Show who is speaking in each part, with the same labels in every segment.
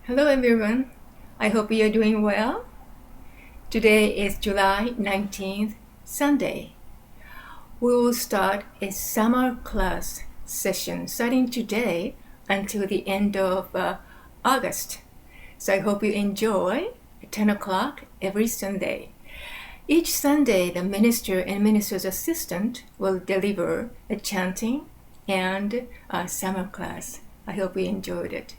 Speaker 1: Hello everyone, I hope you're doing well. Today is July 19th, Sunday. We will start a summer class session starting today until the end of August. So I hope you enjoy at 10 o'clock every Sunday. Each Sunday, the minister and minister's assistant will deliver a chanting and a summer class. I hope you enjoyed it.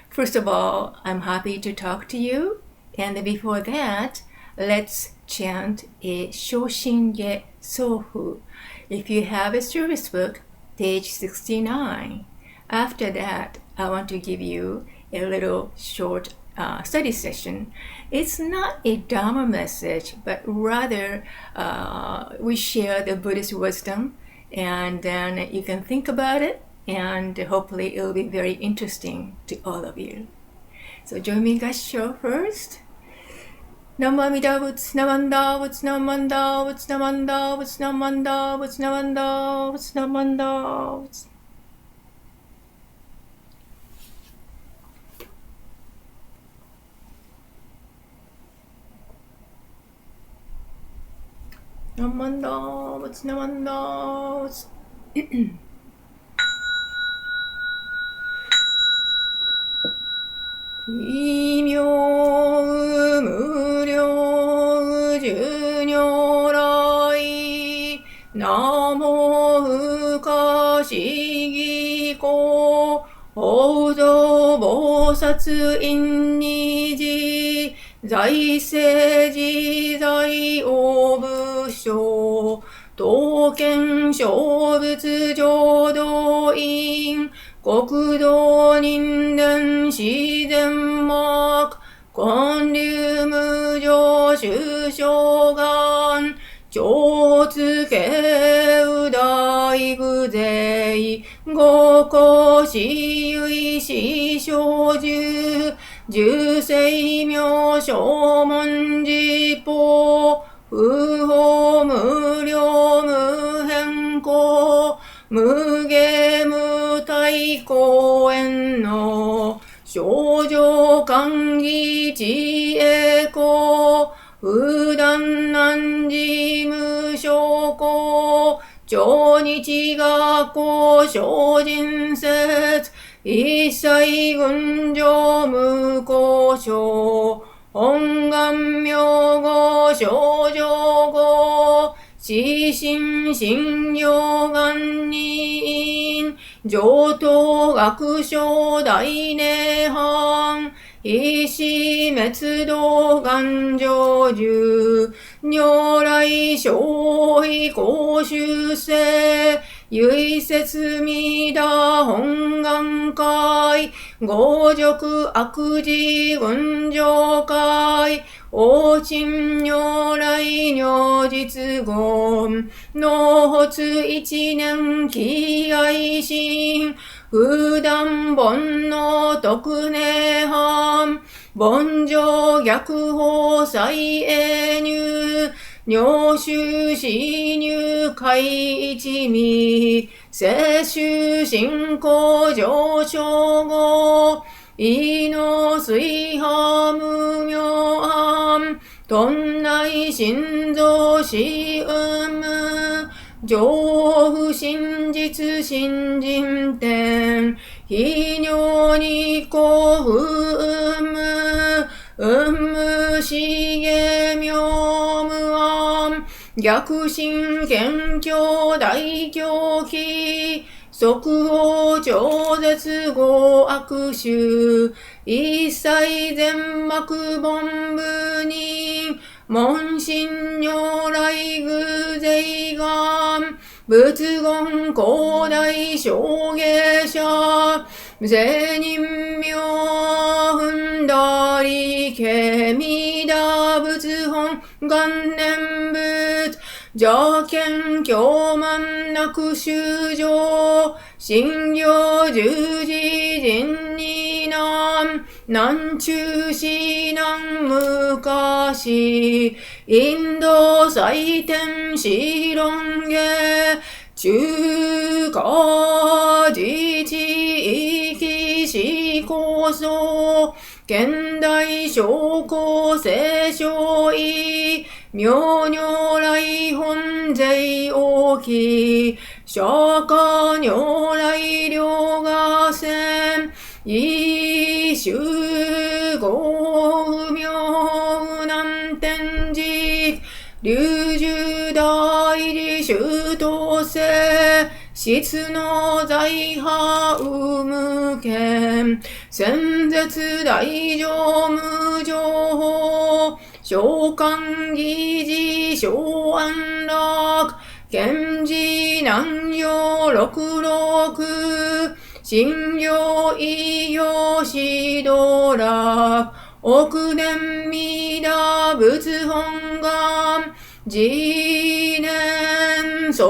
Speaker 1: First of all, I'm happy to talk to you. And before that, let's chant a Shoshinge Sohu. If you have a service book, page 69. After that, I want to give you a little short study session. It's not a Dharma message, but rather we share the Buddhist wisdom, and then you can think about it, and hopefully it will be very interesting to all of you. So join me Gassho first. Namo Amida, what's Namanda, what's Namanda, what's Namanda, what's Namanda, what's Namanda, what's Namanda, what's Namanda, what's Namanda, what's 이묘無量寿如来ナモ不可思議故法蔵菩薩因に自在世自在応部省刀剣小仏浄土院国土人伝自然幕建立無常修正願超つけう大具税五個私有死小十十世名正門実法不法無量無変更無下無体公園の少女歓喜知恵公不断難事無償公超日学校精進説一切群上無交渉本願名号少女語自心信用願人上等学章大涅槃一死滅道願成就如来勝意公修世唯説弥陀本願会五辱悪事群上会王親如来如実言納発一年喜愛心不断煩悩徳涅槃凡上逆法再永入入修死入海一味摂取信仰上昇後意の水波無明暗頓内心臓死運無上不真実真人天非尿に幸不運無運無死下妙無暗逆心謙虚大狂気即応超絶合悪臭一切全幕本部人門心如来偶税願仏言広大小芸者税人名踏んだりけみだ仏本元年仏邪見狂慢なく修上信行十字人に南中死南昔インド祭天死論下中華自治意識思考想現代証拠聖書意、妙如来本税大き、釈迦如来両合戦、一周合妙南天竺、龍樹大寺修道生、質の財派有無権、先絶大乗無情報、召喚議事小安楽、賢治南洋六六、信行異行指導楽、億年弥陀仏本願、次年即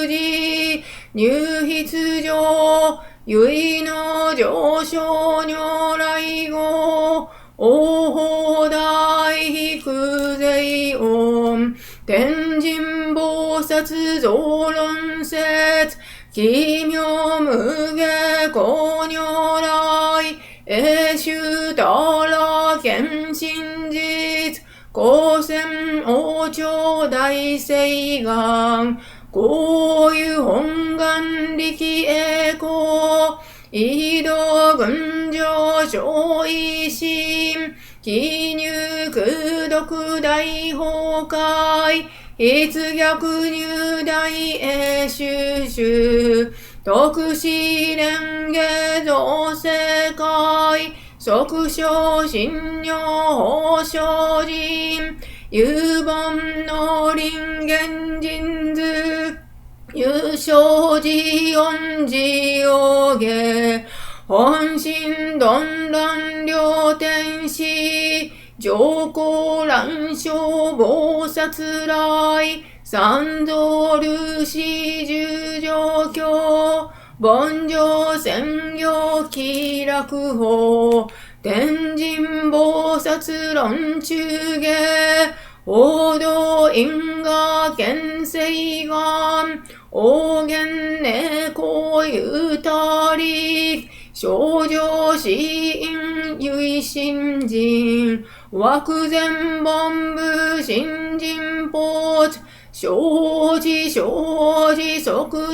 Speaker 1: 時入筆上、唯の上昇如来語、応報大福税音、天神菩薩増論説、奇妙無下公如来、永修多羅見真実、光鮮王朝大誓願、こういう本願力栄光、異道群上上位心、記入功徳大崩壊、筆逆入大永修修、特使蓮華造世界、即生信用法精進、有本の輪現人図、有生寺恩寺王下、本心鈍乱両天使、上皇乱生菩薩来、三蔵ルシ十条教、凡上専業気楽法、天神菩薩論中下、王道因果見世願、王言猫有他力、少女死因唯心人、枠前本部新人ポチ、生じ即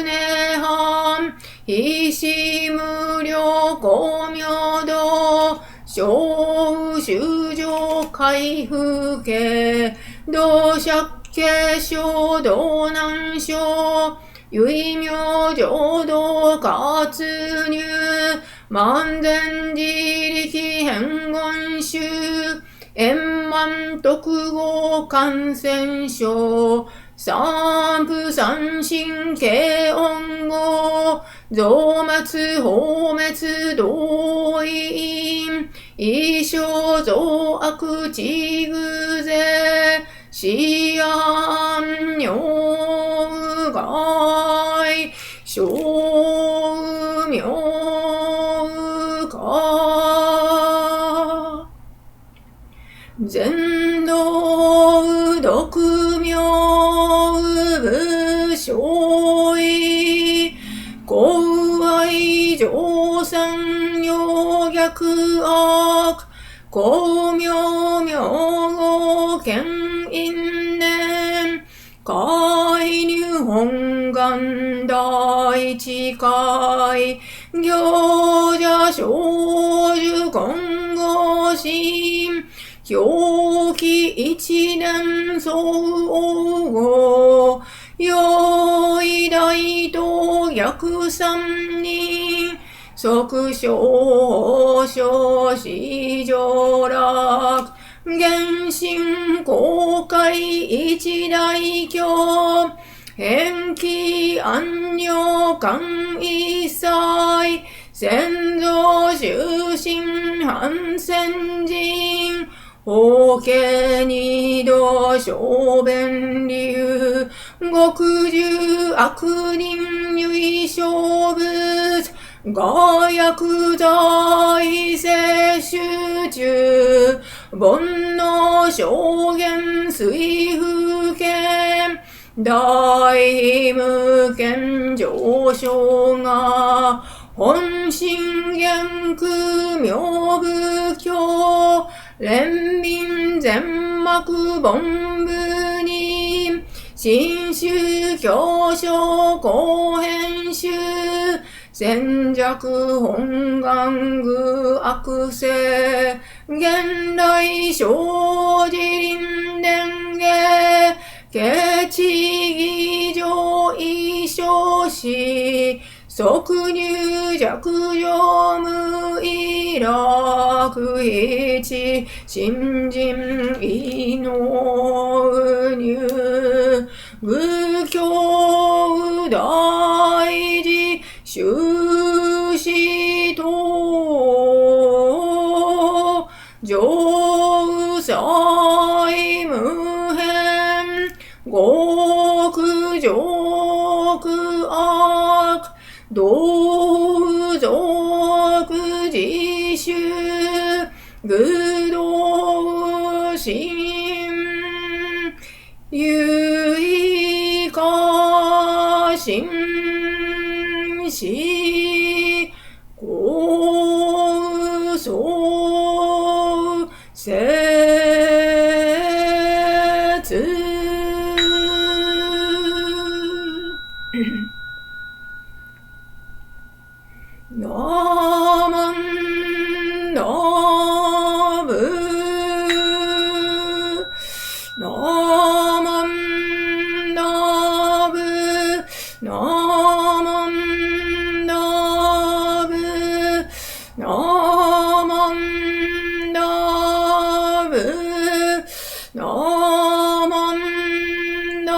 Speaker 1: 涅槃、必死無量光明道、小修上開封家、道釈家小道南小、唯妙浄土活入、万全自力変言集、円満特合感染症、三不三神軽音語、増末放滅同意因、一生増悪地偶税、死安如外、小妙化、全道独妙無償意、公愛上三要逆悪、公明明語見因念、介入本願大智慧、行者少女今後心、表記一年相応、用意大と逆三人、即小小四上楽、原神公開一大教、返帰安女間一切、先祖修心反先人、法華二度小弁流、極重悪人唯小仏、我薬財摂取中、煩悩証言水風見、大無権上昇が、本心元空妙仏教蓮民全幕本部に新宗教書後編集戦弱本願具悪性現代生じ臨伝下ケチ義上一生死即入弱上無意楽一新人異能入仏教大事修士等上際無変極上悪同族自主愚道心有意化心死高僧説ナマンダブナマンダブナマンダブナマンダブナマンダ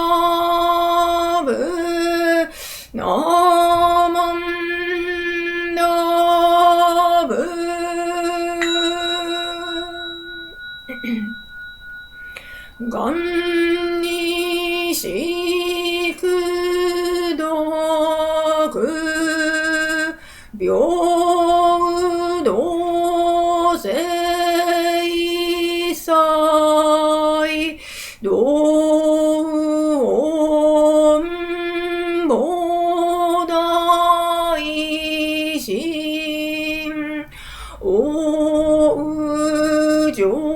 Speaker 1: ブナマン願にしく読平等性際道音菩提心往生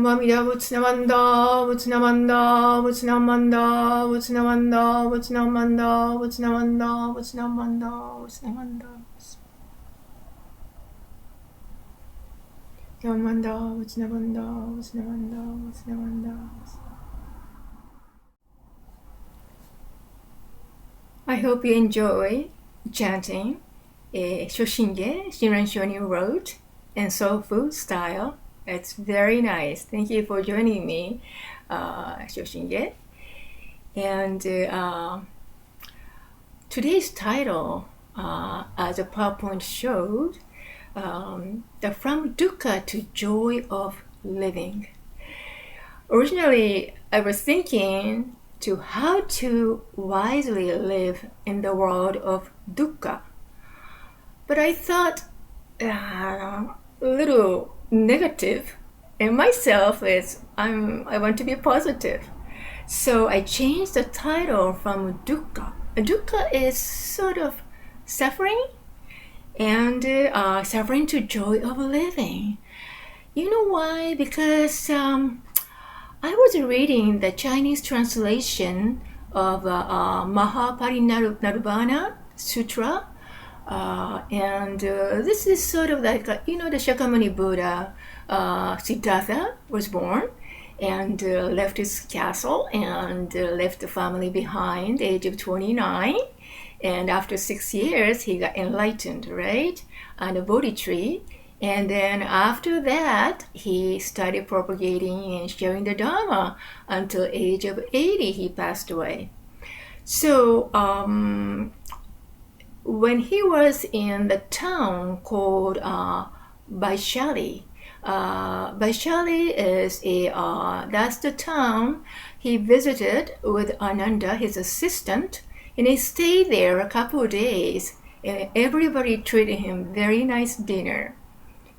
Speaker 1: Amida Vutsnamanda, Vutsnamanda, Vutsnamanda, Vutsnamanda, Vutsnamanda, Vutsnamanda, Vutsnamanda, Vutsnamanda. Vutsnamanda, Vutsnamanda, Vutsnamanda, Vutsnamanda. I hope you enjoy chanting Shoshinge, Shinran Shonin wrote, and soulful style. It's very nice. Thank you for joining me, Shoshinge. And today's title, as the PowerPoint showed, the From Dukkha to Joy of Living. Originally, I was thinking to how to wisely live in the world of dukkha. But I thought a little negative, and myself is I want to be positive. So I changed the title from dukkha. Dukkha is sort of suffering, and suffering to joy of living. You know why? Because I was reading the Chinese translation of Mahaparinirvana Sutra, and this is sort of like, the Shakyamuni Buddha, Siddhartha was born and left his castle and left the family behind, age of 29. And after 6 years, he got enlightened, right? On a Bodhi tree. And then after that, he started propagating and sharing the Dharma until age of 80, he passed away. So when he was in the town called Vaishali, Vaishali is that's the town he visited with Ananda, his assistant, and he stayed there a couple of days. And everybody treated him very nice dinner.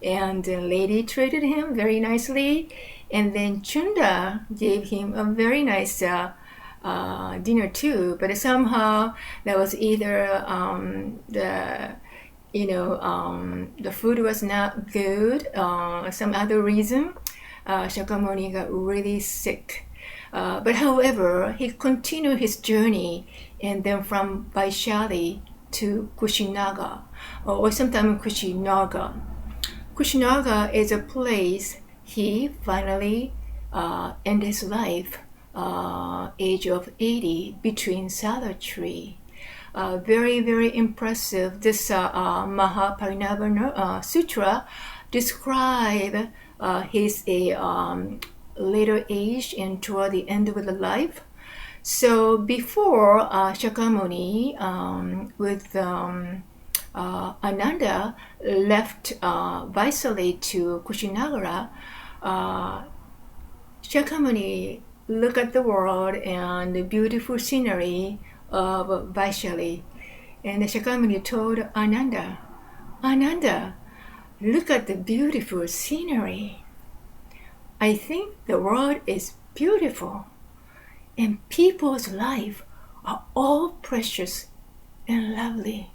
Speaker 1: And the lady treated him very nicely. And then Chunda gave him a very nice dinner too. But somehow there was either the food was not good, some other reason. Shakyamuni got really sick. But however, he continued his journey, and then from Vaishali to Kushinaga, or sometimes Kushinaga. Kushinaga is a place he finally ended his life, age of 80, between salad tree. Very, very impressive. This Mahaparinirvana Sutra describe his later age and toward the end of the life. So before Shakyamuni with Ananda left Vaisali to Kushinagara, Shakyamuni looked at the world and the beautiful scenery of Vaishali. And Shakyamuni told Ananda, look at the beautiful scenery. I think the world is beautiful, and people's life are all precious and lovely.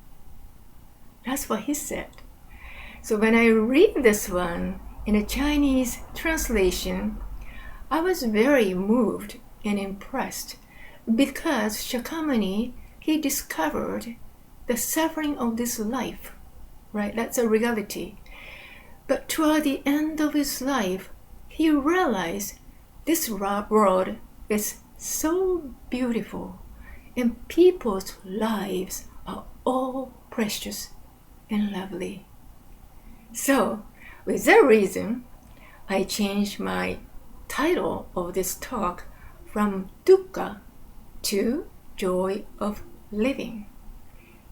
Speaker 1: That's what he said. So when I read this one in a Chinese translation, I was very moved and impressed, because Shakyamuni, he discovered the suffering of this life, right? That's a reality. But toward the end of his life, he realized this world is so beautiful, and people's lives are all precious and lovely. So, with that reason, I changed my title of this talk from Dukkha to Joy of Living.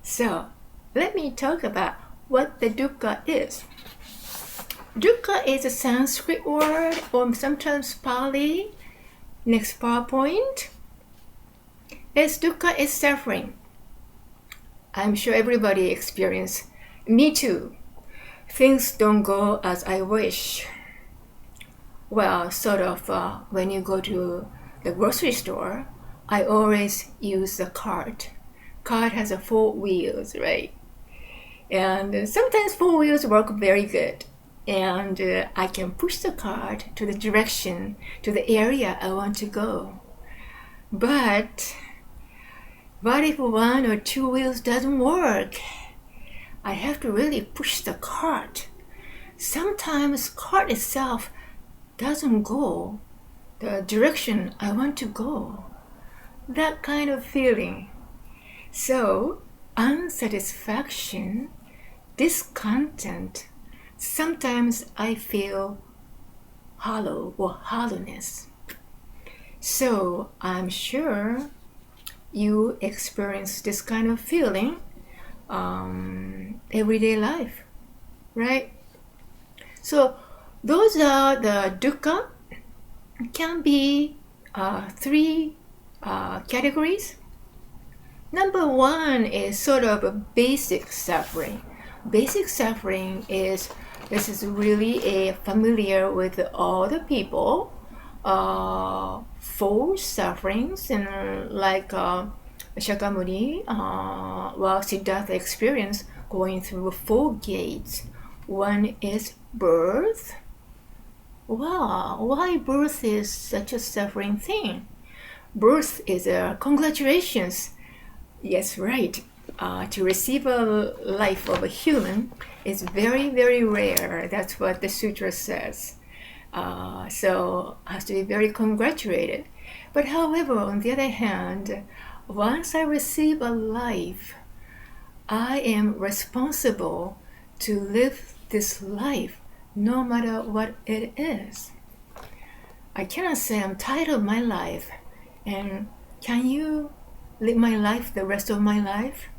Speaker 1: So, let me talk about what the Dukkha is. Dukkha is a Sanskrit word, or sometimes Pali. Next PowerPoint. Dukkha is suffering. I'm sure everybody experienced. Me too. Things don't go as I wish. Well, sort of when you go to the grocery store, I always use the cart. Cart has 4 wheels, right? And sometimes 4 wheels work very good. And I can push the cart to the direction, to the area I want to go. But what if 1 or 2 wheels doesn't work? I have to really push the cart. Sometimes cart itself doesn't go the direction I want to go. That kind of feeling. So, unsatisfaction, discontent, sometimes I feel hollow or hollowness. So, I'm sure you experience this kind of feeling everyday life, right? So, those are the dukkha. Can be 3 categories. Number 1 is sort of a basic suffering. Basic suffering is really familiar with all the people. 4 sufferings, and like Shakyamuni, Siddhartha experienced going through 4 gates. 1 is birth. Wow, why birth is such a suffering thing? Birth is congratulations. Yes, right. To receive a life of a human is very, very rare. That's what the sutra says. So has to be very congratulated. But however, on the other hand, once I receive a life, I am responsible to live this life no matter what it is. I cannot say I'm tired of my life, and can you live my life the rest of my life?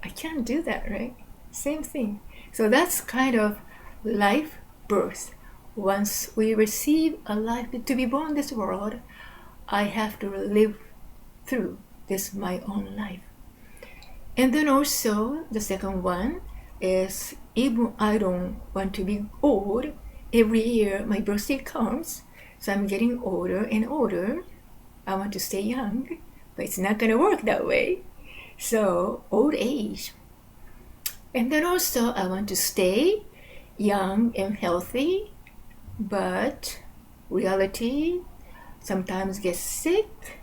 Speaker 1: I can't do that, right? Same thing. So that's kind of life, birth. once we receive a life to be born in this world, I have to live through this my own life. And then also the second one is, even I don't want to be old, every year my birthday comes, so I'm getting older and older. I want to stay young, but it's not going to work that way. So old age. And then also I want to stay young and healthy, but reality sometimes gets sick,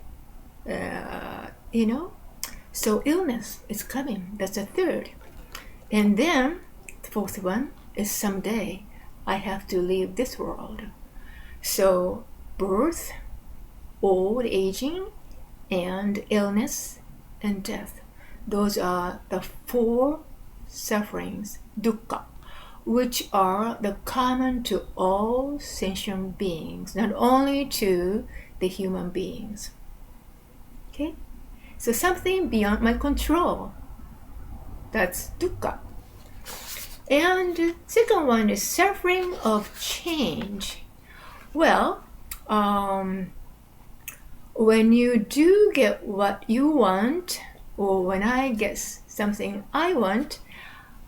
Speaker 1: so illness is coming. That's the third. And then the fourth one is, someday I have to leave this world. So birth, old aging, and illness and death. Those are the four sufferings, dukkha, which are the common to all sentient beings, not only to the human beings. Okay? So something beyond my control. That's dukkha. And second one is suffering of change. Well, when you do get what you want, or when I get something I want,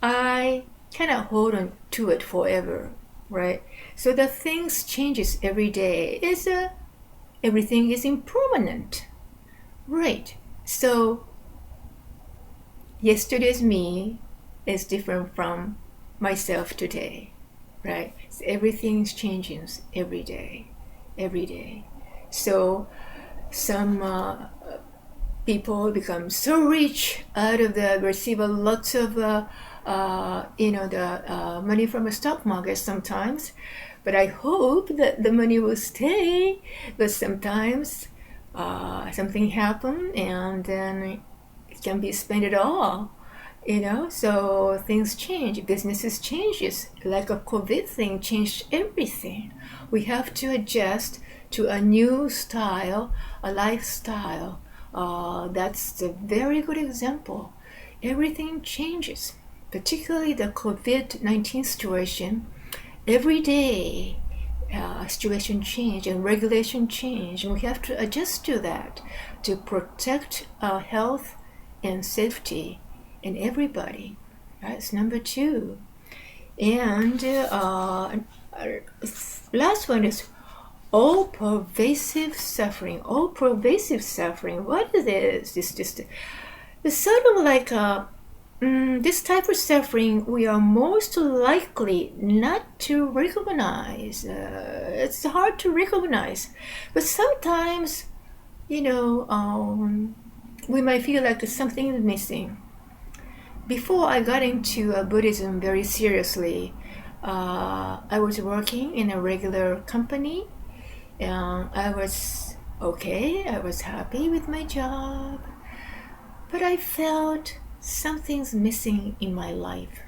Speaker 1: I cannot hold on to it forever, right? So the things changes every day. Everything is impermanent, right? So yesterday's me is different from myself today, right? So everything's changing every day. So some people become so rich out of receive lots of money from the stock market sometimes, but I hope that the money will stay. But sometimes something happens and then it can be spent at all, so things change, businesses changes, like a COVID thing changed everything. We have to adjust to a new style, a lifestyle. That's a very good example. Everything changes, particularly the COVID-19 situation. Every day, situation change and regulation change, and we have to adjust to that to protect our health and safety in everybody. That's number two. And last one is all pervasive suffering. All pervasive suffering. What is this? It's sort of like this type of suffering we are most likely not to recognize. It's hard to recognize, but sometimes, we might feel like something is missing. Before I got into Buddhism very seriously, I was working in a regular company, and I was okay. I was happy with my job, but I felt something's missing in my life.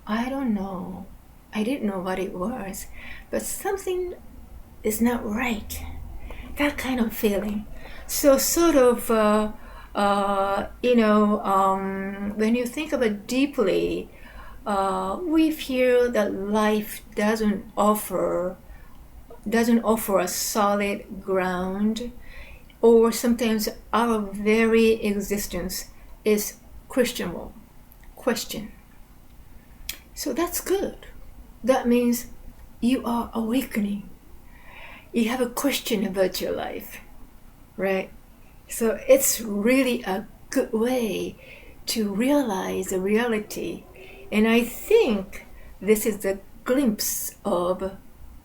Speaker 1: I don't know. I didn't know what it was, but something is not right. That kind of feeling. So sort of, when you think of it deeply, we feel that life doesn't offer a solid ground, or sometimes our very existence is questionable. So that's good. That means you are awakening. You have a question about your life, right? So it's really a good way to realize the reality. And I think this is a glimpse of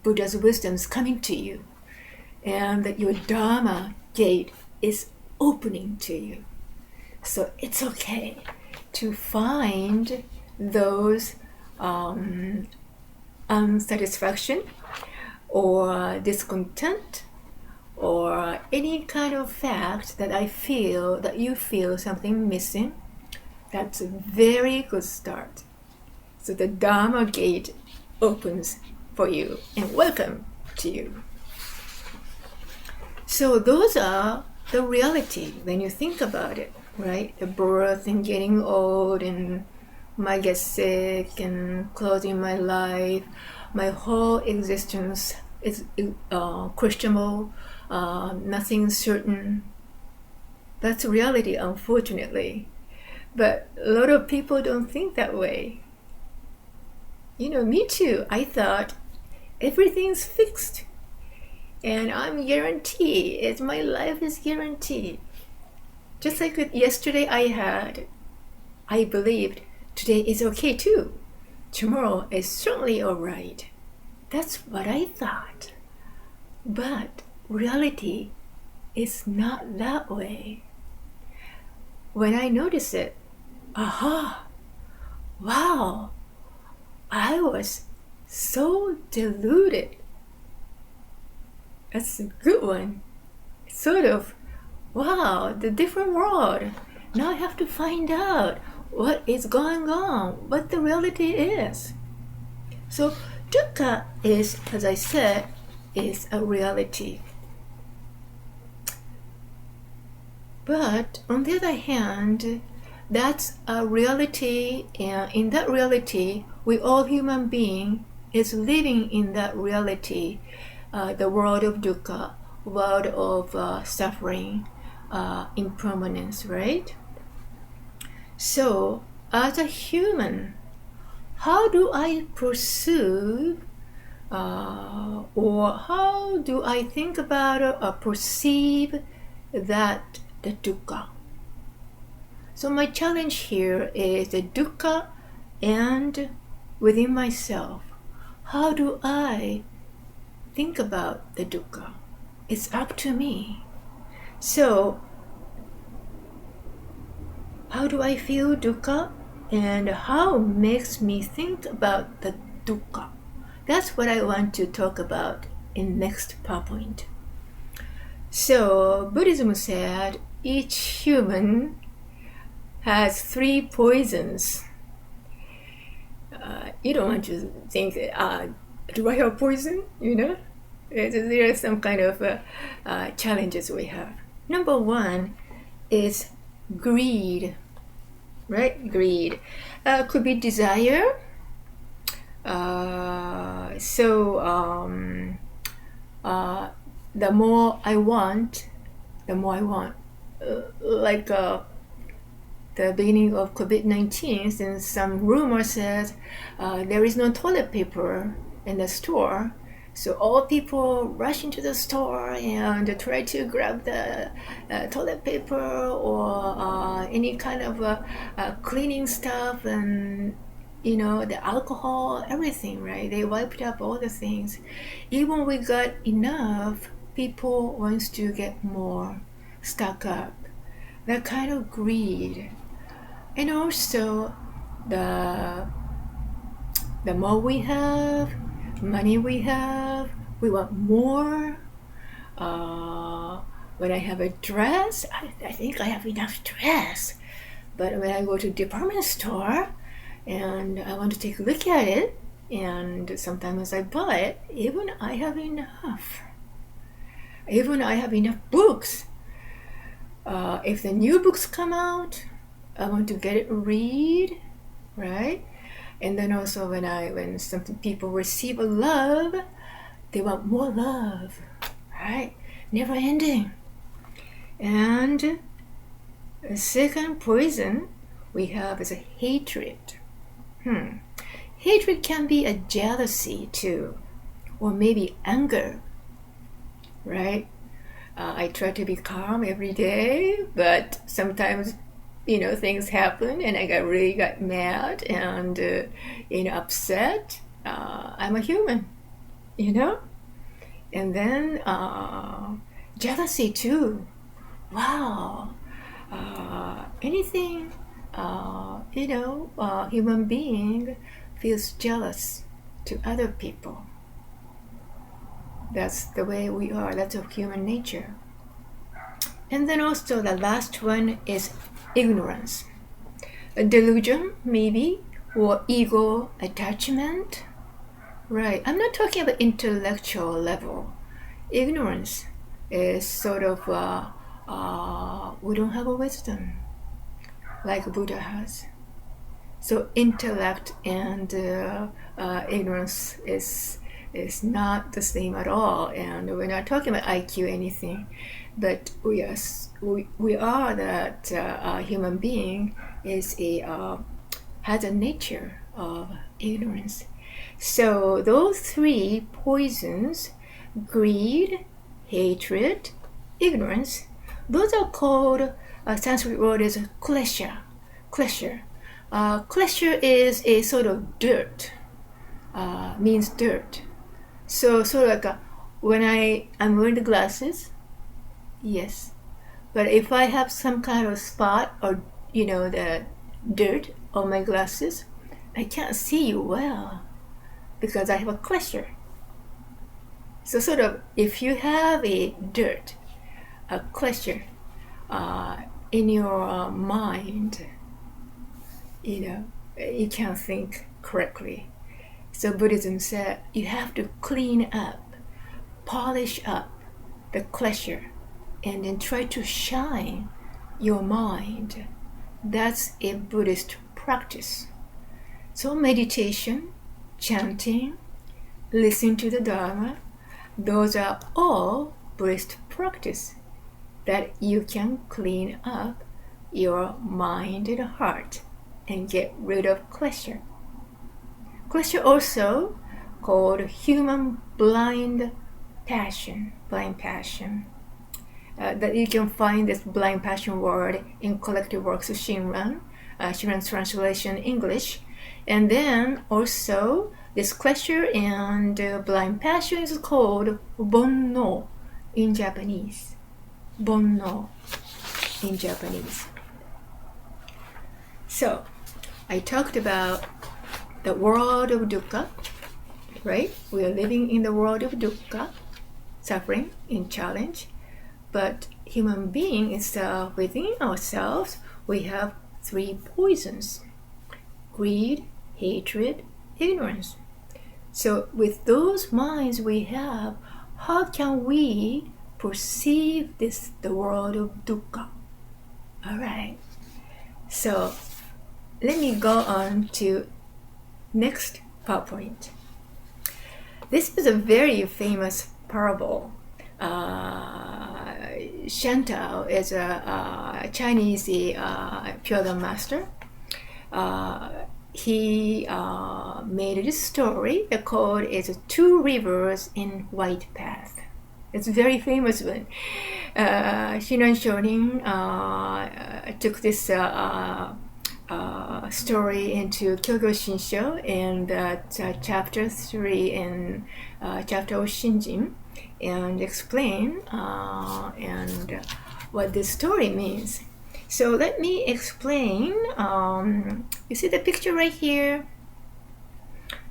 Speaker 1: Buddha's wisdoms coming to you, and that your Dharma gate is opening to you. So it's okay to find those unsatisfaction or discontent or any kind of fact that you feel something missing. That's a very good start. So the Dharma gate opens for you and welcome to you. So those are the reality when you think about it, right? The birth and getting old and might get sick and closing my life. my whole existence is questionable, nothing's certain. That's reality, unfortunately. But a lot of people don't think that way. Me too. I thought everything's fixed and I'm guaranteed. My life is guaranteed. Just like yesterday I believed today is okay too. Tomorrow is certainly alright. That's what I thought. But reality is not that way. When I notice it, aha, wow, I was so deluded. That's a good one. Sort of, wow, the different world. Now I have to find out what is going on, what the reality is. So dukkha is, as I said, is a reality. But on the other hand, that's a reality, and in that reality, we all human being is living in that reality, the world of dukkha, world of suffering, impermanence, right? So, as a human, how do I pursue, or how do I think about or perceive that the dukkha? So my challenge here is the dukkha and within myself. How do I think about the dukkha? It's up to me. So how do I feel dukkha and how makes me think about the dukkha? That's what I want to talk about in next PowerPoint. So Buddhism said each human has 3 poisons. You don't want to think, do I have poison? There are some kind of challenges we have. Number 1 is greed, right? Greed. Could be desire. The more I want, like the beginning of COVID-19, since some rumor says there is no toilet paper in the store, so all people rush into the store and try to grab the toilet paper or any kind of cleaning stuff and the alcohol, everything, right? They wiped up all the things. Even we got enough, people wants to get more, stock up. That kind of greed. And also the more we have, money we have, we want more. When I have a dress, I think I have enough dress. But when I go to department store and I want to take a look at it, and sometimes I buy it, even I have enough. Even I have enough books. If the new books come out, I want to get it read, right? And then also when some people receive a love, they want more love, right? Never ending. And the second poison we have is a hatred. Hatred can be a jealousy too, or maybe anger, right? I try to be calm every day, but sometimes things happen and I really got mad and upset. I'm a human, and then jealousy too. Wow. Anything human being feels jealous to other people. That's the way we are. That's of human nature. And then also the last one is ignorance. A delusion, maybe, or ego attachment. Right. I'm not talking about intellectual level. Ignorance is sort of we don't have a wisdom like Buddha has. So intellect and ignorance is not the same at all. And we're not talking about IQ or anything, but we are that a human being is has a nature of ignorance. So those three poisons, greed, hatred, ignorance, those are called, Sanskrit word is klesha. Klesha. Klesha is a sort of dirt, means dirt. So sort of like when I'm wearing the glasses, yes. But if I have some kind of spot or, the dirt on my glasses, I can't see you well because I have a klesha. So sort of if you have a dirt, a klesha in your mind, you can't think correctly. So Buddhism said you have to clean up, polish up the klesha, and then try to shine your mind. That's a Buddhist practice. So meditation, chanting, listening to the Dharma, those are all Buddhist practice that you can clean up your mind and heart and get rid of klesha. Klesha also called human blind passion. That you can find this blind passion word in collected works of Shinran, Shinran's translation in English. And then also this klesha and blind passion is called bonno in Japanese. Bonno in Japanese. So I talked about the world of dukkha, right? We are living in the world of dukkha, suffering and challenge. But human being itself, within ourselves, we have three poisons: greed, hatred, ignorance. So with those minds we have, how can we perceive the world of dukkha? All right. So let me go on to next PowerPoint. This is a very famous parable. Shantao is a Chinese Pure Dharma master. He made this story. The code is Two Rivers in White Path. It's a very famous one. Shinran Shonin took this story into Jodoshinshu and chapter 3 in chapter of Shinjin, and explain and what this story means. So let me explain. You see the picture right here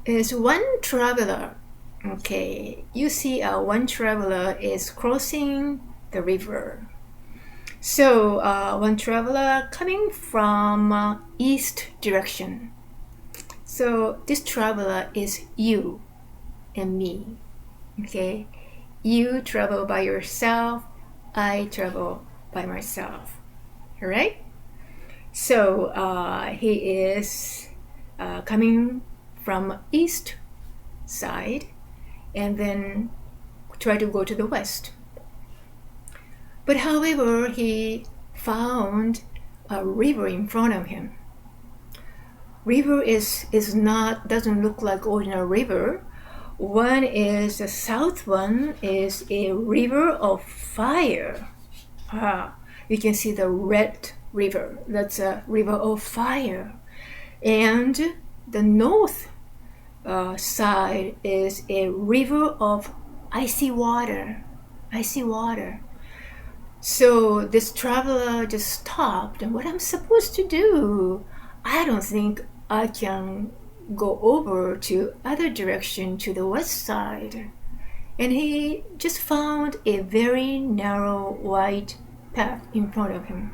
Speaker 1: is one traveler. Okay, you see one traveler is crossing the river. So one traveler coming from east direction. So this traveler is you and me. Okay, you travel by yourself, I travel by myself. All right. So he is coming from east side and then try to go to the west. But however, he found a river in front of him. River doesn't look like ordinary river. One is the south one is a river of fire. You can see the red river. That's a river of fire. And the north side is a river of icy water. So this traveler just stopped, and what I'm supposed to do? I don't think I can go over to other direction to the west side. And he just found a very narrow white path in front of him.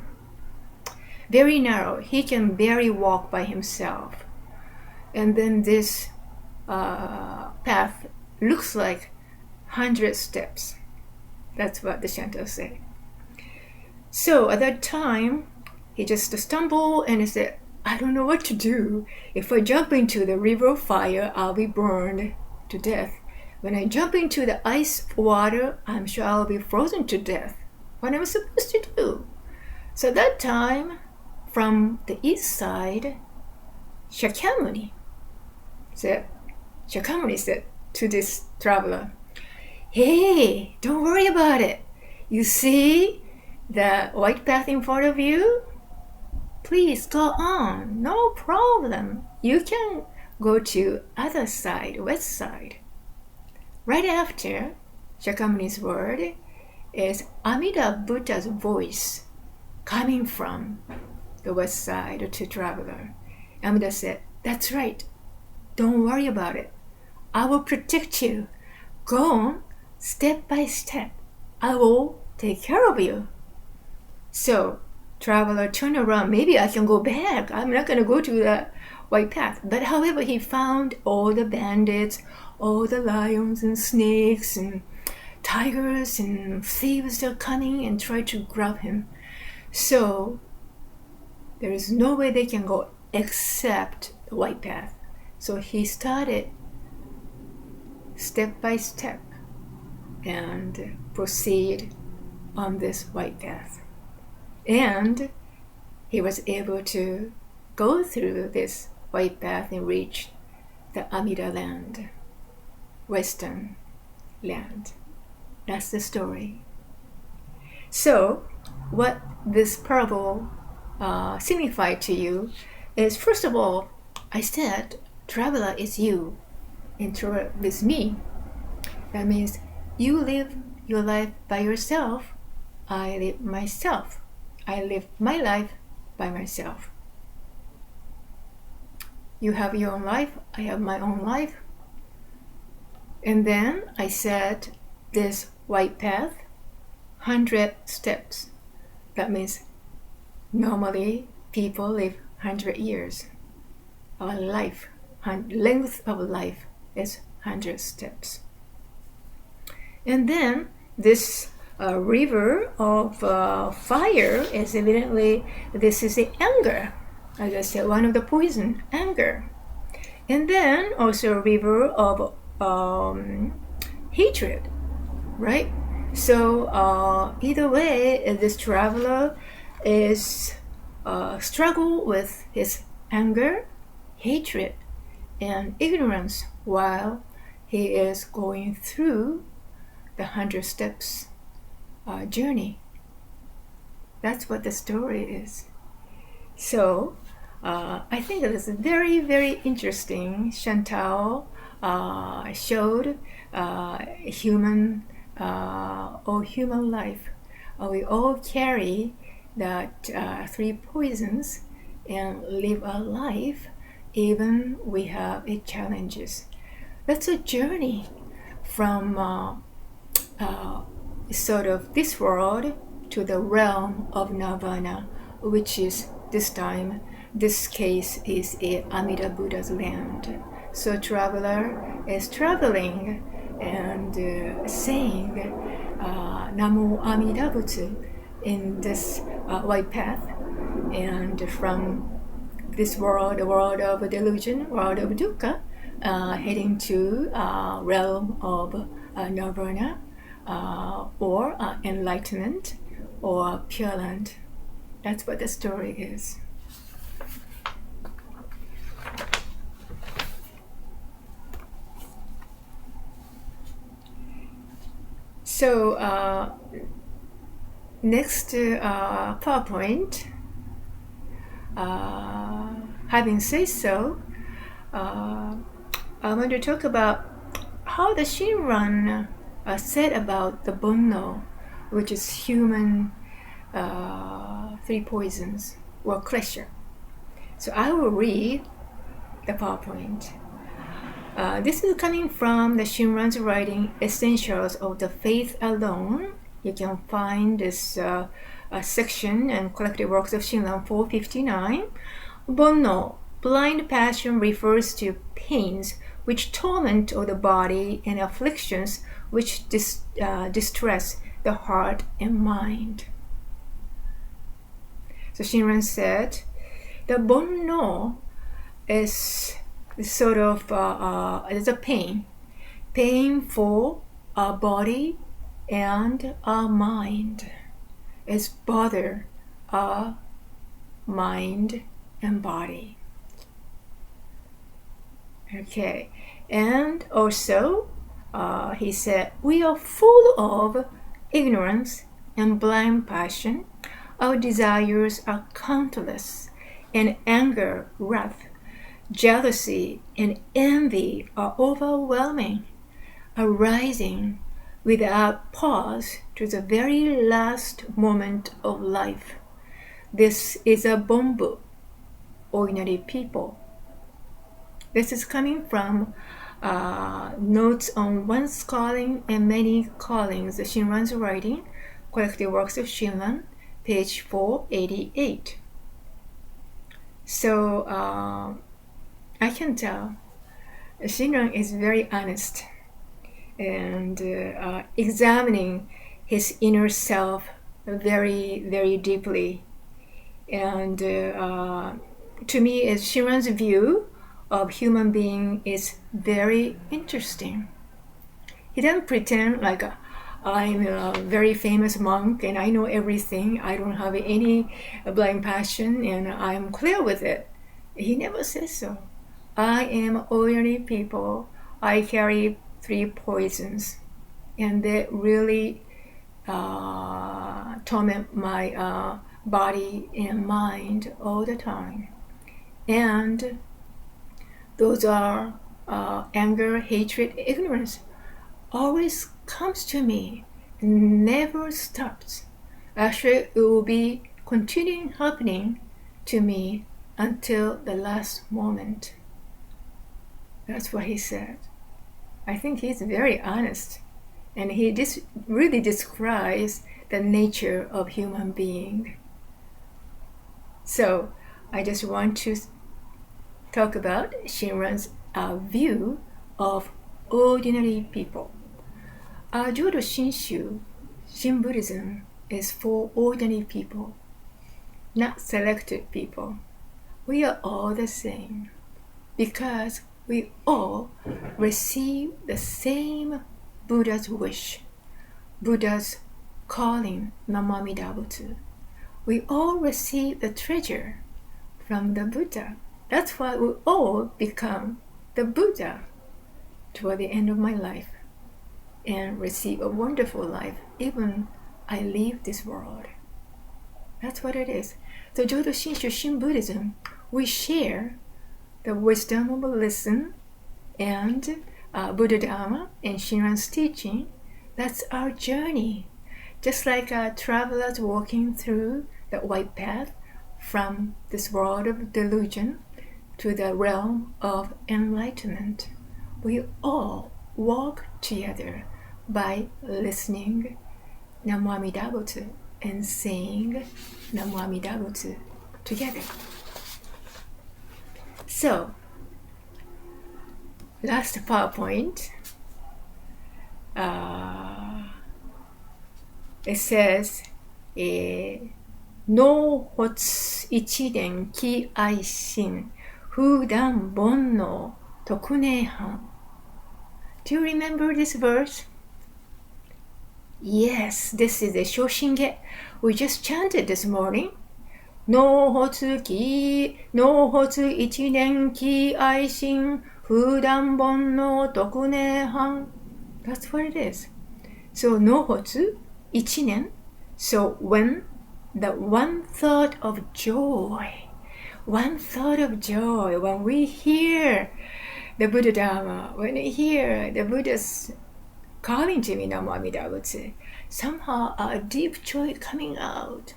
Speaker 1: Very narrow. He can barely walk by himself. And then this path looks like 100 steps. That's what the Shanto said. So at that time, he just stumbled and he said, I don't know what to do. If I jump into the river of fire, I'll be burned to death. When I jump into the ice water, I'm sure I'll be frozen to death. What am I supposed to do? So that time, from the east side, Shakyamuni said to this traveler, hey, don't worry about it. You see the white path in front of you? Please go on, no problem. You can go to other side, west side. Right after Shakyamuni's word is Amida Buddha's voice coming from the west side to traveler. Amida said, that's right. Don't worry about it. I will protect you. Go on step by step. I will take care of you. So traveler turned around. Maybe I can go back. I'm not going to go to the white path. But however, he found all the bandits, all the lions and snakes and tigers and thieves are coming and try to grab him. So there is no way they can go except the white path. So he started step by step and proceed on this white path. And he was able to go through this white path and reach the Amida land, western land. That's the story. So what this parable signified to you is, first of all, I said, traveler is you, introvert is me. That means you live your life by yourself, I live myself. I live my life by myself. You have your own life, I have my own life. And then I said this white path, 100 steps. That means normally people live 100 years. Our life, length of life is 100 steps. And then this river of fire is evidently, this is the anger. As I said, one of the poison, anger. And then also a river of hatred, right? So either way, this traveler is struggle with his anger, hatred, and ignorance while he is going through the 100 steps journey. That's what the story is. So I think it is very, very interesting. Chantal showed human life. We all carry that 3 poisons and live our life even we have challenges. That's a journey from sort of this world to the realm of nirvana, which is this case is Amida Buddha's land. So traveler is traveling and saying Namo Amida Butsu in this white path, and from this world, the world of delusion, world of dukkha, heading to realm of nirvana, or enlightenment, or pure land. That's what the story is. So next PowerPoint, having said so, I want to talk about how the Shinran said about the Bonno, which is human 3 poisons or klesha. So I will read the PowerPoint. This is coming from the Shinran's writing, Essentials of the Faith Alone. You can find this section and collected works of Shinran 459. Bonno, blind passion, refers to pains which torment of the body and afflictions which distress the heart and mind. So Shinran said, The bonno is sort of it's a pain for our body and our mind. It's bother our mind and body. Okay, and also he said, we are full of ignorance and blind passion. Our desires are countless, and anger, wrath, jealousy, and envy are overwhelming, arising without pause to the very last moment of life. This is a bonbu, ordinary people. This is coming from Notes on One's Calling and Many Callings, the Shinran's writing, Collected Works of Shinran, page 488. So I can tell Shinran is very honest and examining his inner self very, very deeply. And to me, Shinran's view of human being is very interesting. He doesn't pretend like I'm a very famous monk and I know everything. I don't have any blind passion and I'm clear with it. He never says so. I am ordinary people. I carry 3 poisons and they really torment my body and mind all the time. And those are anger, hatred, ignorance. Always comes to me, never stops. Actually, it will be continuing happening to me until the last moment. That's what he said. I think he's very honest, and he really describes the nature of human being. So I just want to talk about Shinran's view of ordinary people. Jodoshinshu, Shin Buddhism, is for ordinary people, not selected people. We are all the same because we all receive the same Buddha's wish, Buddha's calling, Amida. We all receive the treasure from the Buddha. That's why we all become the Buddha toward the end of my life and receive a wonderful life, even I leave this world. That's what it is. So Jodoshinshu Shin Buddhism, we share the wisdom of a lesson and Buddha Dharma and Shinran's teaching. That's our journey. Just like travelers walking through the white path from this world of delusion to the realm of enlightenment. We all walk together by listening Namo Amida Butsu and saying Namo Amida Butsu together. So, last PowerPoint, it says, No hotsu ichiden ki aishin fudan bonno tokunehan. Do you remember this verse? Yes, this is the Shoshinge we just chanted this morning. No hotsu ichiden ki aishin fudan bonno tokunehan. That's what it is. So no hotsu ichinen. So when the one thought of joy, when we hear the Buddha Dharma, when we hear the Buddha's calling to me, Namo Amida Butsu, somehow a deep joy coming out.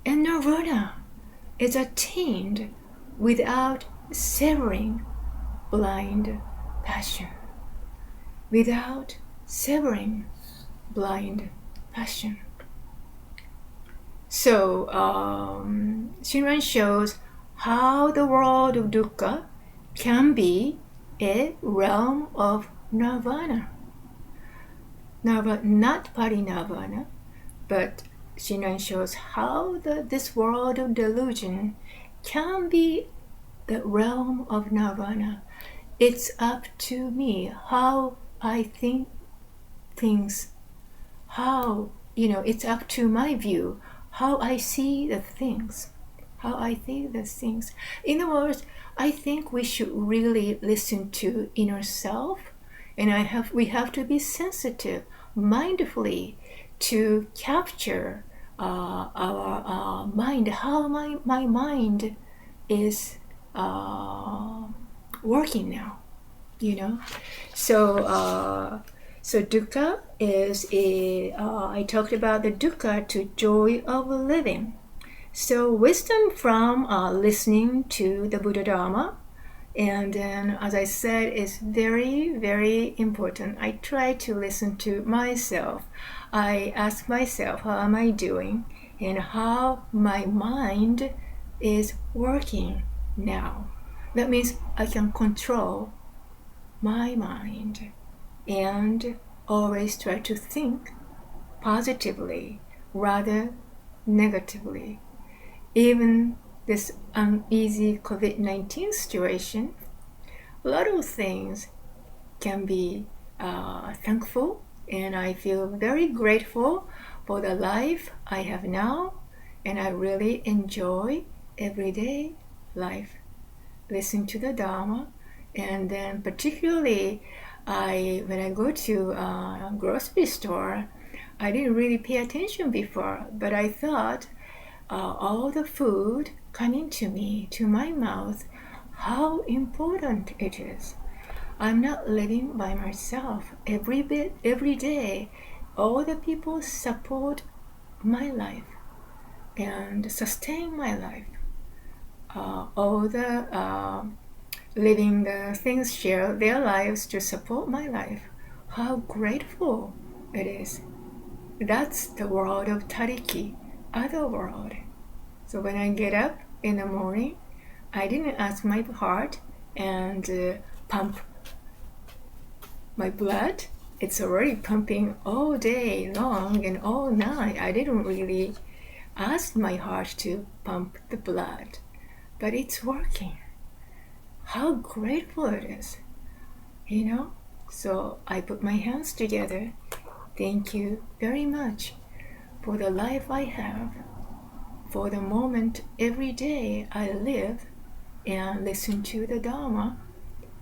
Speaker 1: And nirvana is attained without severing blind passion. Without severing blind passion. So Shinran shows how the world of dukkha can be a realm of nirvana. Not parinirvana, but Shinran shows how this world of delusion can be the realm of nirvana. It's up to me how I think things, how, it's up to my view, how I see the things, how I think the things. In other words, I think we should really listen to inner self, and we have to be sensitive, mindfully, to capture our mind, how my mind is working now, So dukkha is I talked about the dukkha to joy of living. So wisdom from listening to the Buddha Dharma, and then, as I said, is very, very important. I try to listen to myself. I ask myself, how am I doing, and how my mind is working now. That means I can control my mind and always try to think positively rather negatively. Even this uneasy COVID-19 situation, a lot of things can be thankful, and I feel very grateful for the life I have now, and I really enjoy everyday life. Listen to the Dharma, and then particularly when I go to a grocery store, I didn't really pay attention before, but I thought all the food coming to me, to my mouth, how important it is. I'm not living by myself. Every day, all the people support my life and sustain my life. All the living the things share their lives to support my life. How grateful it is. That's the world of Tariki, other world. So when I get up in the morning, I didn't ask my heart and pump my blood. It's already pumping all day long and all night. I didn't really ask my heart to pump the blood, but it's working. How grateful it is, So I put my hands together. Thank you very much for the life I have, for the moment every day I live and listen to the Dharma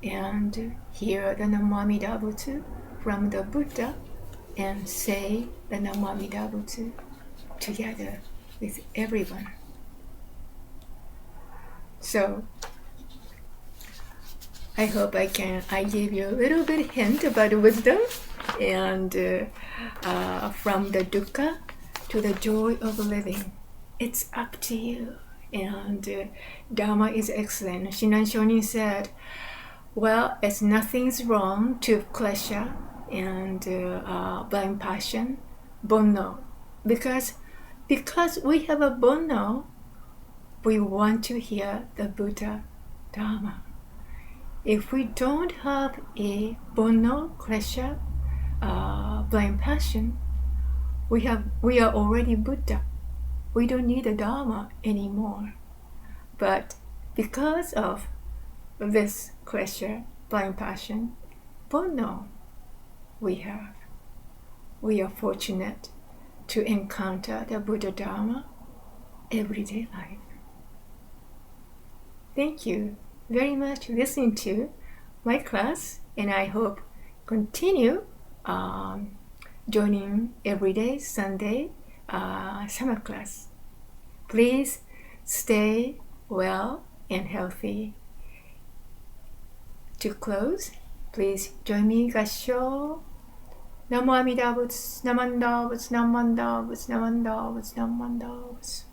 Speaker 1: and hear the Namo Amida Butsu from the Buddha and say the Namo Amida Butsu together with everyone. So I hope I gave you a little bit hint about wisdom and from the dukkha to the joy of living. It's up to you. And Dharma is excellent. Shinran Shonin said, well, it's nothing's wrong to klesha and blind passion, bonno. Because we have a bonno, we want to hear the Buddha Dharma. If we don't have a bonno, klesha, blind passion, we are already Buddha. We don't need a Dharma anymore. But because of this klesha, blind passion, bonno, we are fortunate to encounter the Buddha Dharma everyday life. Thank you very much listening to my class, and I hope continue joining everyday Sunday summer class. Please stay well and healthy. To close, please join me gassho. Namo Amida Butsu, Namanda Butsu, Namanda Butsu, Namanda Butsu, Namanda Butsu.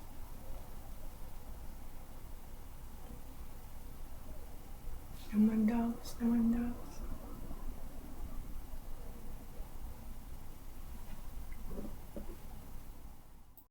Speaker 1: Namanda Butsu, Namanda Butsu.